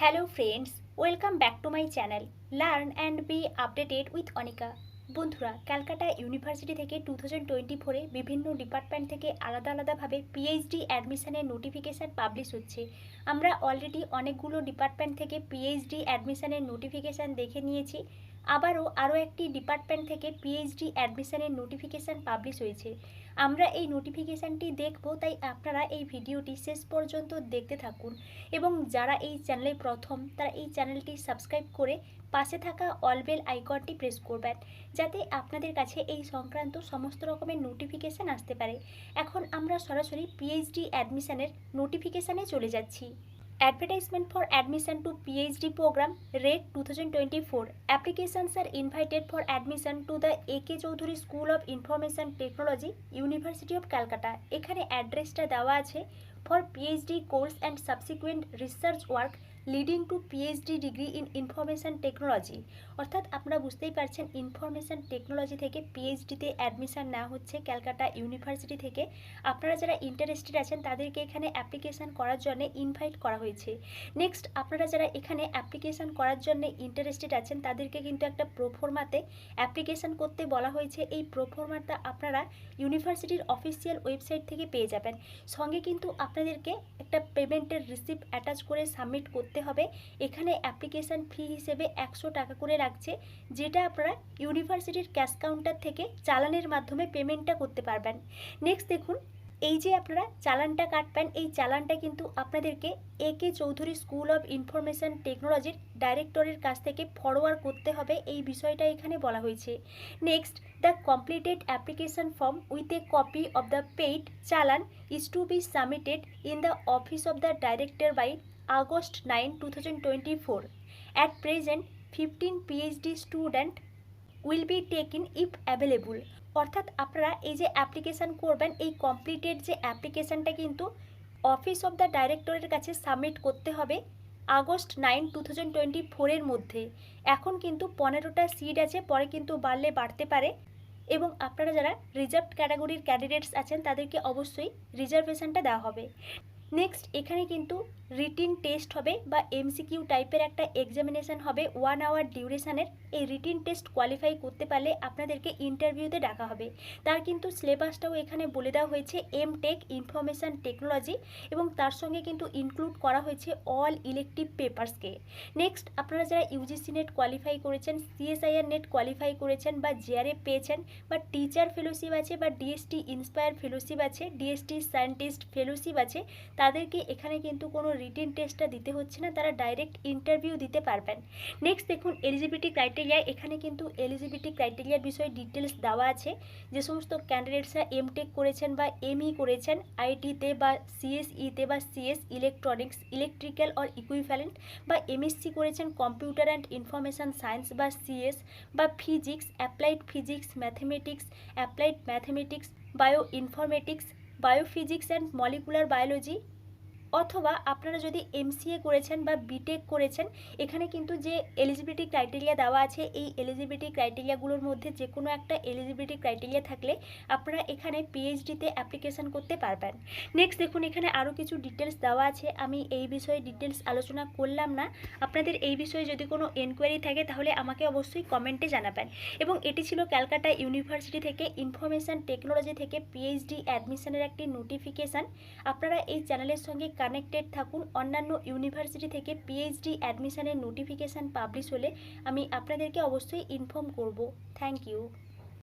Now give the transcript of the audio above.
Hello friends, welcome back to my channel learn and B updated with Anika. বন্ধুরা, Calcutta university থেকে 2024-এ বিভিন্ন department থেকে আলাদা আলাদাভাবে পিএইচডি অ্যাডমিশনের নোটিফিকেশান পাবলিশ হচ্ছে। আমরা অলরেডি অনেকগুলো ডিপার্টমেন্ট থেকে পিএইচডি অ্যাডমিশনের নোটিফিকেশান দেখে নিয়েছি। আরও একটি ডিপার্টমেন্ট থেকে পিএইচডি অ্যাডমিশনের নোটিফিকেশান পাবলিশ হয়েছে। আমরা এই নোটিফিকেশানটি দেখব, তাই আপনারা এই ভিডিওটি শেষ পর্যন্ত দেখতে থাকুন এবং যারা এই চ্যানেলে প্রথম তারা এই চ্যানেলটি সাবস্ক্রাইব করে পাশে থাকা অল বেল আইকনটি প্রেস করবেন, যাতে আপনাদের কাছে এই সংক্রান্ত সমস্ত রকমের নোটিফিকেশান আসতে পারে। এখন আমরা সরাসরি পিএইচডি অ্যাডমিশনের নোটিফিকেশানে চলে যাচ্ছি। Advertisement for admission to PhD program RET 2024. Applications are invited for admission to the A.K. Choudhury School of Information Technology, University of Calcutta. এখানে অ্যাড্রেসটা দেওয়া আছে for PhD course and subsequent research work leading to PhD degree in information technology. অর্থাৎ আপনারা বুঝতেই পারছেন, information technology থেকে পিএইচডিতে admission নেওয়া হচ্ছে ক্যালকাটা ইউনিভার্সিটি থেকে। আপনারা যারা ইন্টারেস্টেড আছেন তাদেরকে এখানে অ্যাপ্লিকেশান করার জন্য ইনভাইট করা হয়েছে। নেক্সট, আপনারা যারা এখানে অ্যাপ্লিকেশান করার জন্য ইন্টারেস্টেড আছেন তাদেরকে কিন্তু একটা প্রোফর্মাতে অ্যাপ্লিকেশান করতে বলা হয়েছে। এই প্রোফর্মাটা আপনারা ইউনিভার্সিটির অফিসিয়াল ওয়েবসাইট থেকে পেয়ে যাবেন। সঙ্গে কিন্তু আপনাদেরকে একটা পেমেন্টের রিসিপ্ট অ্যাটাচ করে সাবমিট করতে হবে। এখানে অ্যাপ্লিকেশান ফি হিসেবে 100 টাকা করে রাখছে, যেটা আপনারা ইউনিভার্সিটির ক্যাশ কাউন্টার থেকে চালানের মাধ্যমে পেমেন্টটা করতে পারবেন। নেক্সট দেখুন, এই যে আপনারা চালানটা কাটবেন, এই চালানটা কিন্তু আপনাদেরকে একে চৌধুরী স্কুল অফ ইনফরমেশান টেকনোলজির ডাইরেক্টরের কাছ থেকে ফরওয়ার্ড করতে হবে, এই বিষয়টা এখানে বলা হয়েছে। Next, the completed application form with a copy of the paid challan is to be submitted in the office of the director by August 9, 2024. At present, 15 PhD student will be taken if available. অর্থাৎ আপনারা এই যে application করবেন, এই completed যে অ্যাপ্লিকেশানটা কিন্তু office of the ডাইরেক্টরের কাছে submit করতে হবে August 9, 2024-এর মধ্যে। এখন কিন্তু 15টা সিট আছে, পরে কিন্তু বাড়লে বাড়তে পারে। এবং আপনারা যারা রিজার্ভড ক্যাটাগরির ক্যান্ডিডেটস আছেন তাদেরকে অবশ্যই রিজার্ভেশনটা দেওয়া হবে। নেক্সট, এখানে কিন্তু রিটিন টেস্ট হবে বা এমসিকিউ টাইপের একটা এক্সামিনেশান হবে 1 আওয়ার ডিউরেশানের। এই রিটিন টেস্ট কোয়ালিফাই করতে পারলে আপনাদেরকে ইন্টারভিউতে ডাকা হবে। তার কিন্তু সিলেবাসটাও এখানে বলে দেওয়া হয়েছে, এমটেক ইনফরমেশান টেকনোলজি, এবং তার সঙ্গে কিন্তু ইনক্লুড করা হয়েছে অল ইলেকটিভ পেপারসকে। নেক্সট, আপনারা যারা ইউজিসি নেট কোয়ালিফাই করেছেন, সিএসআইআর নেট কোয়ালিফাই করেছেন বা জেআরএফ পেয়েছেন বা টিচার ফেলোশিপ আছে বা ডিএসটি ইন্সপায়ার ফেলোশিপ আছে, ডিএসটি সায়েন্টিস্ট ফেলোশিপ আছে, তাদেরকে এখানে কিন্তু কোনো রিটিন টেস্টটা দিতে হচ্ছে না, তারা ডাইরেক্ট ইন্টারভিউ দিতে পারবেন। নেক্সট দেখুন, এলিজিবিলিটি ক্রাইটেরিয়া। এখানে কিন্তু এলিজিবিলিটি ক্রাইটেরিয়ার বিষয়ে ডিটেলস দেওয়া আছে। যে সমস্ত ক্যান্ডিডেটসরা এমটেক করেছেন বা এমই করেছেন আইটিতে বা সিএসইতে বা CS electronics electrical or equivalent, বা এমএসসি করেছেন কম্পিউটার অ্যান্ড ইনফরমেশান সায়েন্স বা সিএস, বা physics applied physics mathematics applied mathematics bio informatics biophysics and molecular biology, অথবা আপনারা যদি এমসিএ করেছেন বা বিটেক করেছেন, এখানে কিন্তু যে এলিজিবিলিটি ক্রাইটেরিয়া দেওয়া আছে, এই এলিজিবিলিটি ক্রাইটেরিয়াগুলোর মধ্যে যে কোনো একটা এলিজিবিলিটি ক্রাইটেরিয়া থাকলে আপনারা এখানে পিএইচডিতে অ্যাপ্লিকেশান করতে পারবেন। নেক্সট দেখুন, এখানে আরও কিছু ডিটেলস দেওয়া আছে, আমি এই বিষয়ে ডিটেলস আলোচনা করলাম না। আপনাদের এই বিষয়ে যদি কোনো এনকোয়ারি থাকে তাহলে আমাকে অবশ্যই কমেন্টে জানাবেন। এবং এটি ছিল ক্যালকাটা ইউনিভার্সিটি থেকে ইনফরমেশান টেকনোলজি থেকে পিএইচডি অ্যাডমিশনের একটি নোটিফিকেশান। আপনারা এই চ্যানেলের সঙ্গে কানেক্টেড থাকুন। অন্যান্য ইউনিভার্সিটি থেকে পিএইচডি অ্যাডমিশনের নোটিফিকেশান পাবলিশ হলে আমি আপনাদেরকে অবশ্যই ইনফর্ম করব। Thank you.